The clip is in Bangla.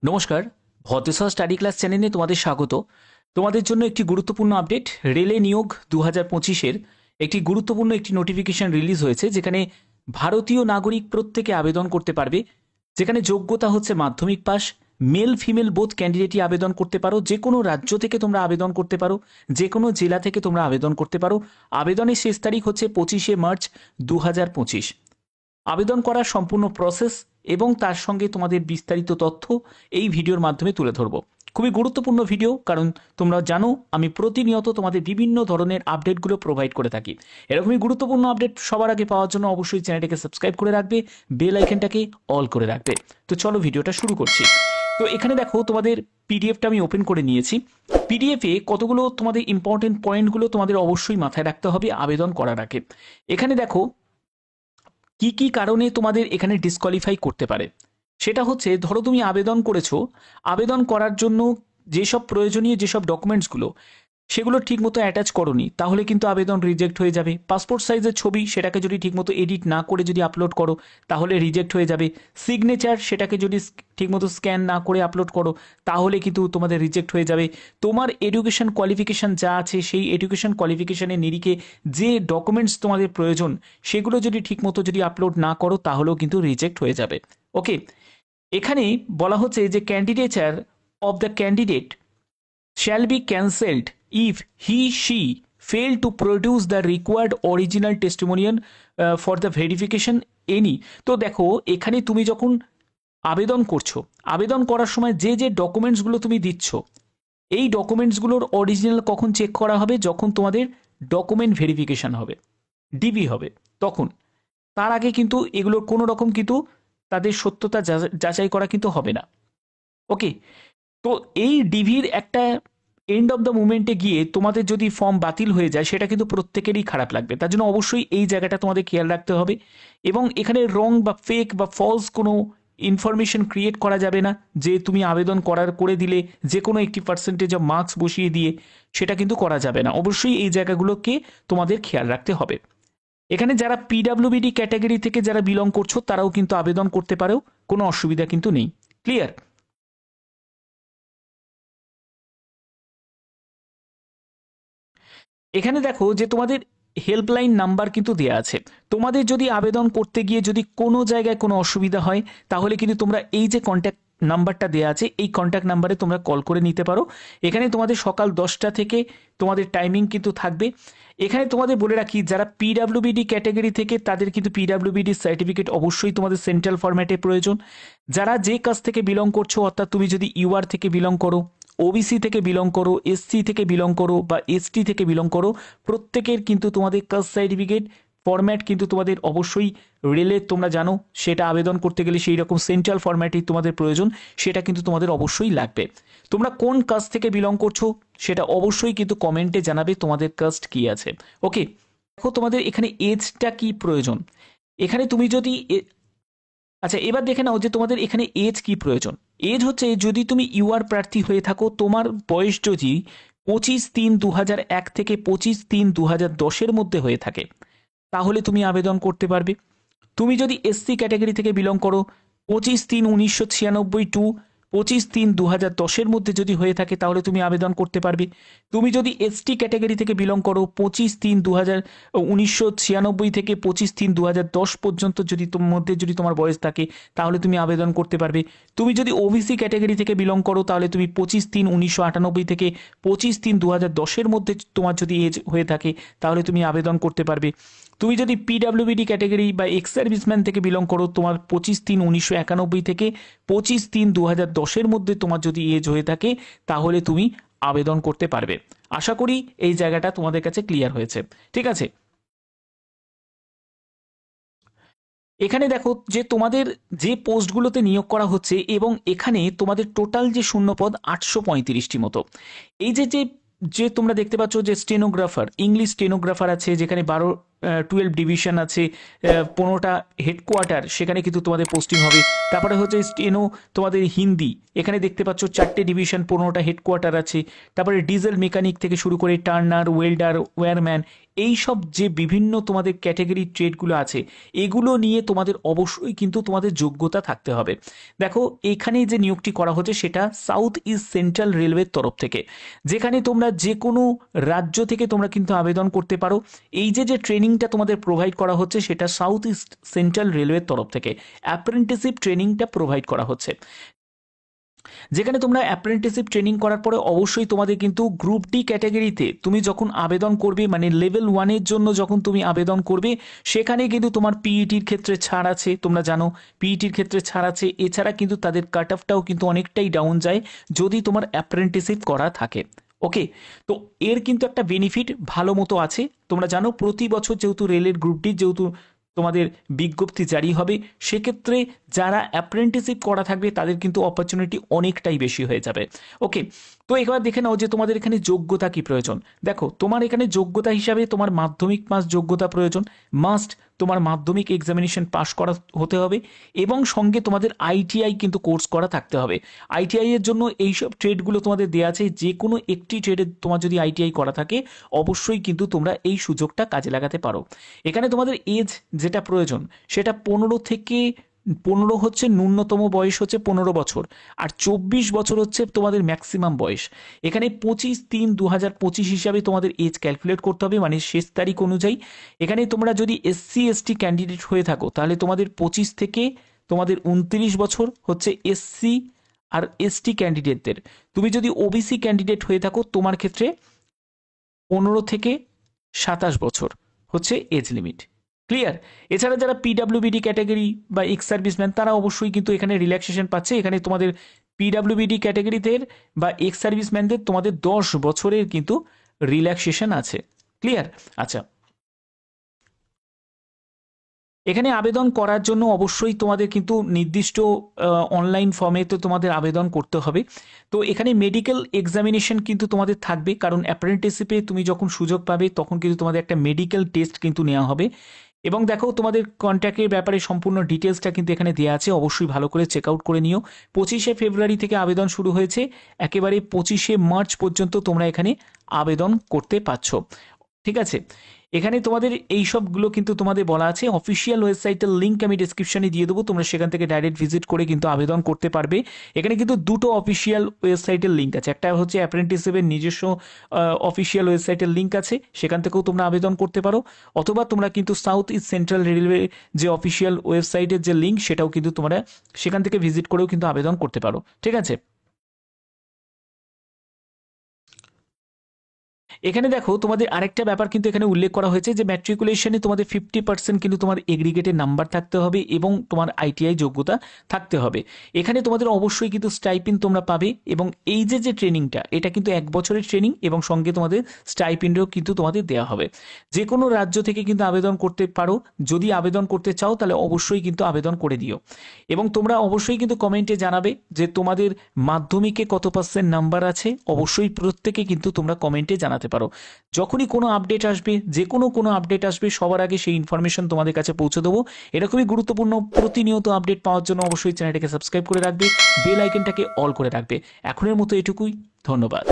নমস্কার, ভদ্রসা স্টাডি ক্লাস চ্যানেলে তোমাদের স্বাগত। তোমাদের জন্য একটি গুরুত্বপূর্ণ আপডেট। রেলে নিয়োগ 2025-এর একটি গুরুত্বপূর্ণ একটি নোটিফিকেশন রিলিজ হয়েছে, যেখানে ভারতীয় নাগরিক প্রত্যেকে আবেদন করতে পারবে। যেখানে যোগ্যতা হচ্ছে মাধ্যমিক পাস। মেল ফিমেল বোথ ক্যান্ডিডেটই আবেদন করতে পারো। যে কোনো রাজ্য থেকে তোমরা আবেদন করতে পারো, যে কোনো জেলা থেকে তোমরা আবেদন করতে পারো। আবেদনের শেষ তারিখ হচ্ছে 25শে মার্চ 2025। আবেদন করার সম্পূর্ণ প্রসেস এবং তার সঙ্গে তোমাদের বিস্তারিত তথ্য এই ভিডিওর মাধ্যমে তুলে ধরব। খুবই গুরুত্বপূর্ণ ভিডিও, কারণ তোমরা জানো আমি প্রতিনিয়ত তোমাদের বিভিন্ন ধরনের আপডেটগুলো প্রোভাইড করে থাকি। এরকমই গুরুত্বপূর্ণ আপডেট সবার আগে পাওয়ার জন্য অবশ্যই চ্যানেলটাকে সাবস্ক্রাইব করে রাখবে, বেল আইকনটাকে অল করে রাখবে। তো চলো ভিডিওটা শুরু করছি। তো এখানে দেখো তোমাদের পিডিএফটা আমি ওপেন করে নিয়েছি। পিডিএফে কতগুলো তোমাদের ইম্পর্টেন্ট পয়েন্টগুলো তোমাদের অবশ্যই মাথায় রাখতে হবে আবেদন করার আগে। এখানে দেখো কি কি কারণে তোমাদের এখানে ডিসকোয়ালিফাই করতে পারে। সেটা হচ্ছে, ধরো তুমি আবেদন করেছো, আবেদন করার জন্য যেসব প্রয়োজনীয় যেসব ডকুমেন্টসগুলো সেগুলো ঠিকমতো অ্যাটাচ করোনি, তাহলে কিন্তু আবেদন রিজেক্ট হয়ে যাবে। পাসপোর্ট সাইজের ছবি, সেটাকে যদি ঠিকমতো এডিট না করে যদি আপলোড করো তাহলে রিজেক্ট হয়ে যাবে। সিগনেচার, সেটাকে যদি ঠিকমতো স্ক্যান না করে আপলোড করো তাহলে কিন্তু তোমাদের রিজেক্ট হয়ে যাবে। তোমার এডুকেশন কোয়ালিফিকেশান যা আছে সেই এডুকেশন কোয়ালিফিকেশানের নিরিখে যে ডকুমেন্টস তোমাদের প্রয়োজন সেগুলো যদি ঠিকমতো যদি আপলোড না করো তাহলেও কিন্তু রিজেক্ট হয়ে যাবে। ওকে, এখানে বলা হচ্ছে যে candidature of the candidate shall be cancelled if he/she fail to produce the required original testimonial for the verification any। তো দেখো এখানে তুমি যখন আবেদন করছো, আবেদন করার সময় যে যে ডকুমেন্টসগুলো তুমি দিচ্ছ, এই ডকুমেন্টসগুলোর অরিজিনাল কখন চেক করা হবে? যখন তোমাদের ডকুমেন্ট ভেরিফিকেশন হবে, ডিবি হবে, তখন। তার আগে কিন্তু এগুলোর কোনো রকম কিন্তু তাদের সত্যতা যাচাই করা কিন্তু হবে না। ওকে, তো এই ডিভির একটা এন্ড অফ দ্য মুভমেন্টে গিয়ে তোমাদের যদি ফর্ম বাতিল হয়ে যায় সেটা কিন্তু প্রত্যেকেরই খারাপ লাগবে। তার জন্য অবশ্যই এই জায়গাটা তোমাদের খেয়াল রাখতে হবে। এবং এখানে রং বা ফেক বা ফলস কোনো ইনফরমেশন ক্রিয়েট করা যাবে না, যে তুমি আবেদন করে দিলে যে কোনো একটি পার্সেন্টেজ অফ মার্কস বসিয়ে দিয়ে সেটা কিন্তু করা যাবে না। অবশ্যই এই জায়গাগুলোকে তোমাদের খেয়াল রাখতে হবে। এখানে যারা পিডাব্লিউবিডি ক্যাটাগরি থেকে যারা বিলং করছো তারাও কিন্তু আবেদন করতে পারো, কোনো অসুবিধা কিন্তু নেই। ক্লিয়ার? এখানে দেখো যে তোমাদের হেল্পলাইন নাম্বার কিন্তু দেওয়া আছে। তোমাদের যদি আবেদন করতে গিয়ে যদি কোনো জায়গায় কোনো অসুবিধা হয় তাহলে কিন্তু তোমরা এই যে কন্ট্যাক্ট নাম্বারটা দেওয়া আছে এই কন্ট্যাক্ট নাম্বারে তোমরা কল করে নিতে পারো। এখানে তোমাদের সকাল 10টা থেকে তোমাদের টাইমিং কিন্তু থাকবে। এখানে তোমাদের বলে রাখি, যারা পিডাব্লিউবিডি ক্যাটাগরি থেকে তাদের কিন্তু পিডাব্লিউবিডি সার্টিফিকেট অবশ্যই তোমাদের সেন্ট্রাল ফরম্যাটে প্রয়োজন। যারা যে কাজ থেকে বিলং করছো, অর্থাৎ তুমি যদি ইউআর থেকে বিলং করো, ওবিসি থেকে বিলং করো, এসসি থেকে বিলং করো বা এসটি থেকে বিলং করো, প্রত্যেকের কিন্তু তোমাদের কাস্ট সার্টিফিকেট ফরম্যাট কিন্তু তোমাদের অবশ্যই রেলের, তোমরা জানো সেটা আবেদন করতে গেলে সেই রকম সেন্ট্রাল ফরম্যাটেই তোমাদের প্রয়োজন, সেটা কিন্তু তোমাদের অবশ্যই লাগবে। তোমরা কোন কাস্ট থেকে বিলং করছো সেটা অবশ্যই কিন্তু কমেন্টে জানাবে তোমাদের কাস্ট কি আছে। ওকে, দেখো তোমাদের এখানে এজটা কি প্রয়োজন। এখানে তুমি যদি আচ্ছা, এবার দেখে নাও যে তোমাদের এখানে এজ কি প্রয়োজন। এজ হচ্ছে, যদি তুমি ইউআর প্রার্থী হয়ে থাকো, তোমার বয়স যদি 25/3/2001 থেকে 25/3/2010 মধ্যে হয়ে থাকে তাহলে তুমি আবেদন করতে পারবে। তুমি যদি এসসি ক্যাটাগরি থেকে বিলং করো, 25/3/1996 টু 25/3/2010 মধ্যে যদি হয়ে থাকে তাহলে তুমি আবেদন করতে পারবে। তুমি যদি এসটি ক্যাটাগরি থেকে বিলং করো, 25/3/1996 থেকে 25/3/2010 পর্যন্ত যদি তোমার মধ্যে যদি তোমার বয়স থাকে তাহলে তুমি আবেদন করতে পারবে। তুমি যদি ওবিসি ক্যাটাগরি থেকে বিলং করো তাহলে তুমি 25/3/1998 থেকে 25/3/2010 মধ্যে তোমার যদি এজ হয়ে থাকে তাহলে তুমি আবেদন করতে পারবে। তুমি যদি পিডাব্লিউবিডি ক্যাটাগরি বা এক্স সার্ভিসম্যান থেকে বিলং করো, তোমার 25/3/1991 থেকে 25/3/2010 মধ্যে তোমার যদি এজ হয়ে থাকে তাহলে তুমি আবেদন করতে পারবে। আশা করি এই জায়গাটা তোমাদের কাছে ক্লিয়ার হয়েছে। ঠিক আছে, এখানে দেখো যে তোমাদের যে পোস্টগুলোতে নিয়োগ করা হচ্ছে এবং এখানে তোমাদের টোটাল যে শূন্যপদ 835টি মতো। এই যে যে যে তোমরা দেখতে পাচ্ছ যে স্টেনোগ্রাফার, ইংলিশ স্টেনোগ্রাফার আছে, যেখানে 12 ডিভিশন আছে, 15টা হেডকোয়ার্টার, সেখানে কিন্তু তোমাদের পোস্টিং হবে। তারপরে হচ্ছে স্টেনো তোমাদের হিন্দি, এখানে দেখতে পাচ্ছ 4টে ডিভিশন, 15টা হেডকোয়ার্টার আছে। তারপরে ডিজেল মেকানিক থেকে শুরু করে টার্নার, ওয়েল্ডার, ওয়্যারম্যান, এই সব যে বিভিন্ন তোমাদের ক্যাটাগরি ট্রেডগুলো আছে, এগুলো নিয়ে তোমাদের অবশ্যই কিন্তু তোমাদের যোগ্যতা থাকতে হবে। দেখো এখানে যে নিয়োগটি করা হচ্ছে সেটা সাউথ ইস্ট সেন্ট্রাল রেলওয়ের তরফ থেকে, যেখানে তোমরা যে কোনো রাজ্য থেকে তোমরা কিন্তু আবেদন করতে পারো। এই যে ট্রেনিংটা তোমাদের প্রোভাইড করা হচ্ছে সেটা সাউথ ইস্ট সেন্ট্রাল রেলওয়ের তরফ থেকে অ্যাপ্রেন্টিসশিপ ট্রেনিংটা প্রোভাইড করা হচ্ছে, যেখানে তোমরা অ্যাপ্রেন্টিসশিপ ট্রেনিং করার পরে অবশ্যই তোমাদের কিন্তু গ্রুপ ডি ক্যাটাগরিতে তুমি যখন আবেদন করবে, মানে লেভেল 1-এর জন্য যখন তুমি আবেদন করবে, সেখানে কিন্তু তোমার পিইটির ক্ষেত্রে ছাড় আছে, তোমরা জানো পিইটির ক্ষেত্রে ছাড় আছে। এছাড়া কিন্তু তাদের কাট অফটাও কিন্তু অনেকটাই ডাউন যায় যদি তোমার অ্যাপ্রেন্টিসশিপ করা থাকে। ওকে, তো এর কিন্তু একটা বেনিফিট ভালো মতো আছে। তোমরা জানো প্রতি বছর যেহেতু রেলের গ্রুপ ডি যেহেতু তোমাদের বিজ্ঞপ্তি জারি হবে, সেক্ষেত্রে যারা অ্যাপ্রেন্টিসশিপ করা থাকবে তাদের কিন্তু অপরচুনিটি অনেকটাই বেশি হয়ে যাবে। ওকে, তো এবার দেখে নাও যে তোমাদের এখানে যোগ্যতা কি প্রয়োজন। দেখো তোমার এখানে যোগ্যতা হিসাবে তোমার মাধ্যমিক পাস যোগ্যতা প্রয়োজন, মাস্ট তোমার মাধ্যমিক এক্সামিনেশন পাস করা হতে হবে, এবং সঙ্গে তোমাদের আইটিআই কিন্তু কোর্স করা থাকতে হবে। আইটিআই এর জন্য এইসব ট্রেডগুলো তোমাদের দেওয়া আছে, যে কোনো একটি ট্রেডে তোমার যদি আইটিআই করা থাকে অবশ্যই কিন্তু তোমরা এই সুযোগটা কাজে লাগাতে পারো। এখানে তোমাদের এজ যেটা প্রয়োজন সেটা 15 হচ্ছে ন্যূনতম বয়স হচ্ছে 15 বছর, আর 24 বছর হচ্ছে তোমাদের ম্যাক্সিমাম বয়স। এখানে 25/3/2025 হিসাবে তোমাদের এজ ক্যালকুলেট করতে হবে, মানে শেষ তারিখ অনুযায়ী। এখানে তোমরা যদি SC/ST ক্যান্ডিডেট হয়ে থাকো তাহলে তোমাদের 25 থেকে তোমাদের 29 বছর হচ্ছে SC আর ST ক্যান্ডিডেটদের। তুমি যদি OBC ক্যান্ডিডেট হয়ে থাকো তোমার ক্ষেত্রে 15 থেকে 27 বছর হচ্ছে এজ লিমিট। ক্লিয়ার? এছাড়া যারা পিডাব্লিউবিডি ক্যাটাগরি বা এক্স সার্ভিসম্যান তারা অবশ্যই কিন্তু এখানে রিল্যাক্সেশন পাচ্ছে। এখানে তোমাদের পিডাব্লিউবিডি ক্যাটাগরিদের বা এক্স সার্ভিসম্যানদের তোমাদের 10 বছরের কিন্তু রিল্যাক্সেশন আছে। ক্লিয়ার? আচ্ছা, এখানে আবেদন করার জন্য অবশ্যই তোমাদের কিন্তু নির্দিষ্ট অনলাইন ফর্মে তো তোমাদের আবেদন করতে হবে। তো এখানে মেডিকেল এক্সামিনেশন কিন্তু তোমাদের থাকবে, কারণ অ্যাপ্রেন্টিসশিপে তুমি যখন সুযোগ পাবে তখন কিন্তু তোমাদের একটা মেডিকেল টেস্ট কিন্তু নেওয়া হবে। এবং দেখো তোমাদের কন্ট্যাক্টের ব্যাপারে সম্পূর্ণ ডিটেলসটা কিন্তু এখানে দেওয়া আছে, অবশ্যই ভালো করে চেক আউট করে নিও। 25শে ফেব্রুয়ারি থেকে আবেদন শুরু হয়েছে, একেবারে 25শে মার্চ পর্যন্ত তোমরা এখানে আবেদন করতে পারছো। ঠিক আছে, এখানে তোমাদের এই সবগুলো কিন্তু তোমাদের বলা আছে। অফিসিয়াল ওয়েবসাইটের লিঙ্ক আমি ডিসক্রিপশনে দিয়ে দেবো, তোমরা সেখান থেকে ডাইরেক্ট ভিজিট করে কিন্তু আবেদন করতে পারবে। এখানে কিন্তু দুটো অফিসিয়াল ওয়েবসাইটের লিঙ্ক আছে, একটা হচ্ছে অ্যাপ্রেন্টিসশিপের নিজস্ব অফিসিয়াল ওয়েবসাইটের লিঙ্ক আছে, সেখান থেকেও তোমরা আবেদন করতে পারো, অথবা তোমরা কিন্তু সাউথ ইস্ট সেন্ট্রাল রেলওয়ে যে অফিসিয়াল ওয়েবসাইটের যে লিঙ্ক সেটাও কিন্তু তোমরা সেখান থেকে ভিজিট করেও কিন্তু আবেদন করতে পারো। ঠিক আছে, এখানে দেখো তোমাদের আরেকটা ব্যাপার কিন্তু এখানে উল্লেখ করা হয়েছে যে ম্যাট্রিকুলেশনে তোমাদের 50% কিন্তু তোমাদের এগ্রিগেটের নাম্বার থাকতে হবে এবং তোমার আইটিআই যোগ্যতা থাকতে হবে। এখানে তোমাদের অবশ্যই কিন্তু স্টাইপিন তোমরা পাবে, এবং এই যে ট্রেনিংটা এটা কিন্তু 1 বছরের ট্রেনিং, এবং সঙ্গে তোমাদের স্টাইপিনও কিন্তু তোমাদের দেওয়া হবে। যে কোনো রাজ্য থেকে কিন্তু আবেদন করতে পারো, যদি আবেদন করতে চাও তাহলে অবশ্যই কিন্তু আবেদন করে দিও। এবং তোমরা অবশ্যই কিন্তু কমেন্টে জানাবে যে তোমাদের মাধ্যমিকে কত % নাম্বার আছে, অবশ্যই প্রত্যেকে কিন্তু তোমরা কমেন্টে জানাতে পারো। যখনই কোনো আপডেট আসবে, যে কোনো আপডেট আসবে সবার আগে সেই ইনফরমেশন তোমাদের কাছে পৌঁছে দেবো। এরকমই গুরুত্বপূর্ণ প্রতিনিয়ত আপডেট পাওয়ার জন্য অবশ্যই চ্যানেলটাকে সাবস্ক্রাইব করে রাখবে, বেল আইকনটাকে অল করে রাখবে। এখনের মতো এটুকুই, ধন্যবাদ।